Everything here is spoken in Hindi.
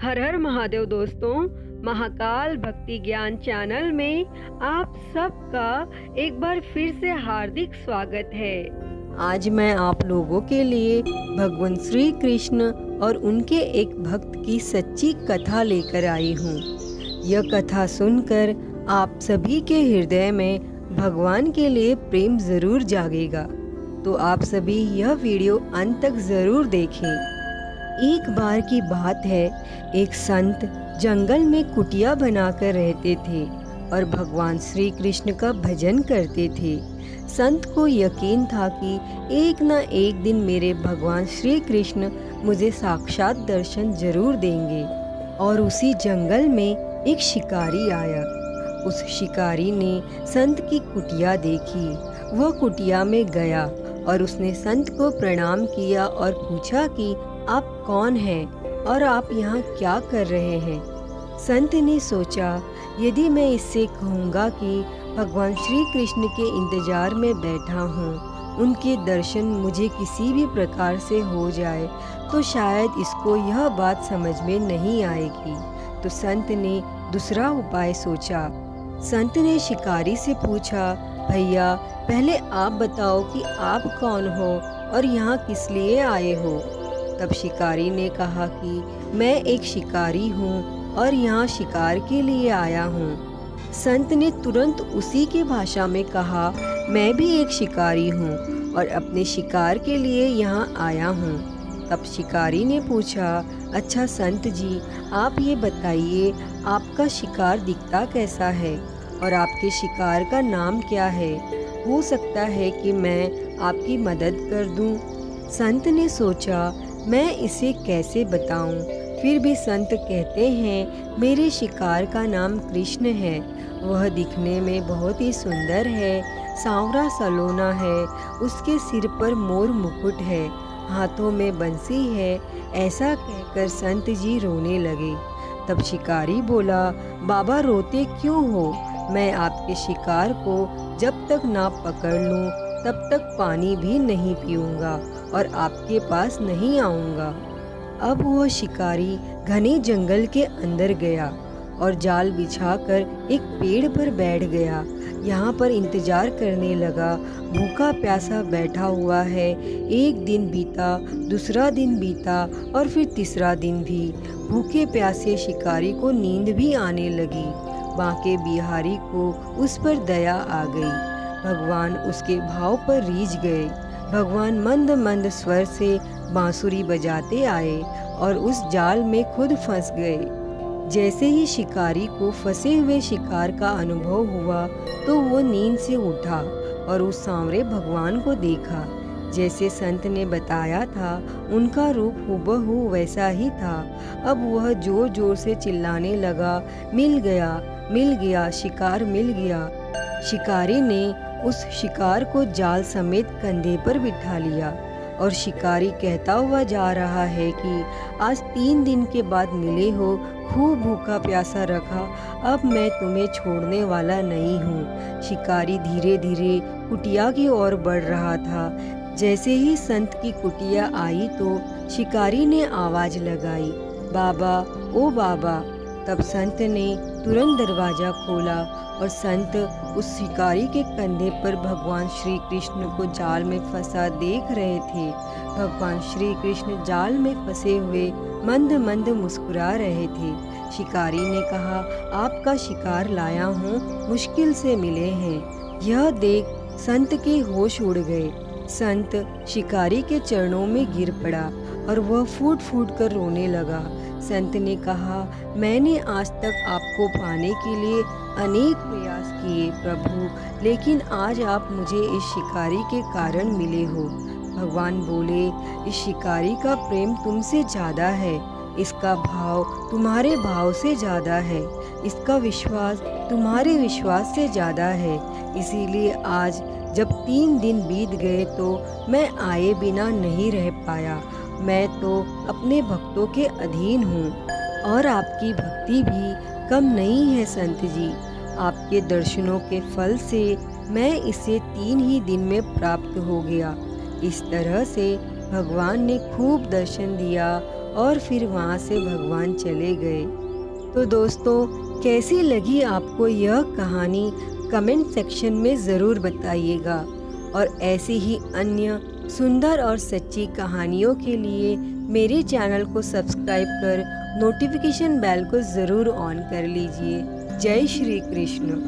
हर हर महादेव दोस्तों, महाकाल भक्ति ज्ञान चैनल में आप सबका एक बार फिर से हार्दिक स्वागत है। आज मैं आप लोगों के लिए भगवान श्री कृष्ण और उनके एक भक्त की सच्ची कथा लेकर आई हूँ। यह कथा सुनकर आप सभी के हृदय में भगवान के लिए प्रेम जरूर जागेगा, तो आप सभी यह वीडियो अंत तक जरूर देखें। एक बार की बात है, एक संत जंगल में कुटिया बनाकर रहते थे और भगवान श्री कृष्ण का भजन करते थे। संत को यकीन था कि एक न एक दिन मेरे भगवान श्री कृष्ण मुझे साक्षात दर्शन जरूर देंगे। और उसी जंगल में एक शिकारी आया। उस शिकारी ने संत की कुटिया देखी। वह कुटिया में गया और उसने संत को प्रणाम किया और पूछा कि आप कौन हैं और आप यहाँ क्या कर रहे हैं। संत ने सोचा, यदि मैं इससे कहूँगा कि भगवान श्री कृष्ण के इंतजार में बैठा हूँ, उनके दर्शन मुझे किसी भी प्रकार से हो जाए, तो शायद इसको यह बात समझ में नहीं आएगी। तो संत ने दूसरा उपाय सोचा। संत ने शिकारी से पूछा, भैया पहले आप बताओ कि आप कौन हो और यहाँ किस लिए आए हो। तब शिकारी ने कहा कि मैं एक शिकारी हूँ और यहाँ शिकार के लिए आया हूँ। संत ने तुरंत उसी की भाषा में कहा, मैं भी एक शिकारी हूँ और अपने शिकार के लिए यहाँ आया हूँ। तब शिकारी ने पूछा, अच्छा संत जी, आप ये बताइए आपका शिकार दिखता कैसा है और आपके शिकार का नाम क्या है। हो सकता है कि मैं आपकी मदद कर दूं। संत ने सोचा, मैं इसे कैसे बताऊं। फिर भी संत कहते हैं, मेरे शिकार का नाम कृष्ण है। वह दिखने में बहुत ही सुंदर है, सांवरा सलोना है, उसके सिर पर मोर मुकुट है, हाथों में बंसी है। ऐसा कहकर संत जी रोने लगे। तब शिकारी बोला, बाबा रोते क्यों हो। मैं आपके शिकार को जब तक ना पकड़ लूं, तब तक पानी भी नहीं पीऊंगा और आपके पास नहीं आऊंगा। अब वह शिकारी घने जंगल के अंदर गया और जाल बिछाकर एक पेड़ पर बैठ गया। यहाँ पर इंतजार करने लगा। भूखा प्यासा बैठा हुआ है। एक दिन बीता, दूसरा दिन बीता और फिर तीसरा दिन भी। भूखे प्यासे शिकारी को नींद भी आने लगी। बांके बिहारी को उस पर दया आ गई। भगवान उसके भाव पर रीझ गए। भगवान मंद मंद स्वर से बांसुरी बजाते आए और उस जाल में खुद फंस गए। जैसे ही शिकारी को फंसे हुए शिकार का अनुभव हुआ, तो वो नींद से उठा और उस सांवरे भगवान को देखा। जैसे संत ने बताया था, उनका रूप हूबहू वैसा ही था। अब वह जोर जोर से चिल्लाने लगा, मिल गया, मिल गया, शिकार मिल गया। शिकारी ने उस शिकार को जाल समेत कंधे पर बिठा लिया और शिकारी कहता हुआ जा रहा है कि आज 3 दिन के बाद मिले हो, खूब भूखा प्यासा रखा, अब मैं तुम्हें छोड़ने वाला नहीं हूँ। शिकारी धीरे धीरे कुटिया की ओर बढ़ रहा था। जैसे ही संत की कुटिया आई तो शिकारी ने आवाज लगाई, बाबा ओ बाबा। तब संत ने तुरंत दरवाजा खोला और संत उस शिकारी के कंधे पर भगवान श्री कृष्ण को जाल में फंसा देख रहे थे। भगवान श्री कृष्ण जाल में फंसे हुए मंद मंद मुस्कुरा रहे थे। शिकारी ने कहा, आपका शिकार लाया हूँ, मुश्किल से मिले हैं। यह देख संत के होश उड़ गए। संत शिकारी के चरणों में गिर पड़ा और वह फूट फूट कर रोने लगा। संत ने कहा, मैंने आज तक आपको पाने के लिए अनेक प्रयास किए प्रभु, लेकिन आज आप मुझे इस शिकारी के कारण मिले हो। भगवान बोले, इस शिकारी का प्रेम तुमसे ज़्यादा है, इसका भाव तुम्हारे भाव से ज़्यादा है, इसका विश्वास तुम्हारे विश्वास से ज़्यादा है। इसीलिए आज जब 3 दिन बीत गए तो मैं आए बिना नहीं रह पाया। मैं तो अपने भक्तों के अधीन हूँ और आपकी भक्ति भी कम नहीं है संत जी। आपके दर्शनों के फल से मैं इसे 3 ही दिन में प्राप्त हो गया। इस तरह से भगवान ने खूब दर्शन दिया और फिर वहाँ से भगवान चले गए। तो दोस्तों, कैसी लगी आपको यह कहानी कमेंट सेक्शन में ज़रूर बताइएगा। और ऐसी ही अन्य सुंदर और सच्ची कहानियों के लिए मेरे चैनल को सब्सक्राइब कर नोटिफिकेशन बेल को ज़रूर ऑन कर लीजिए। जय श्री कृष्ण।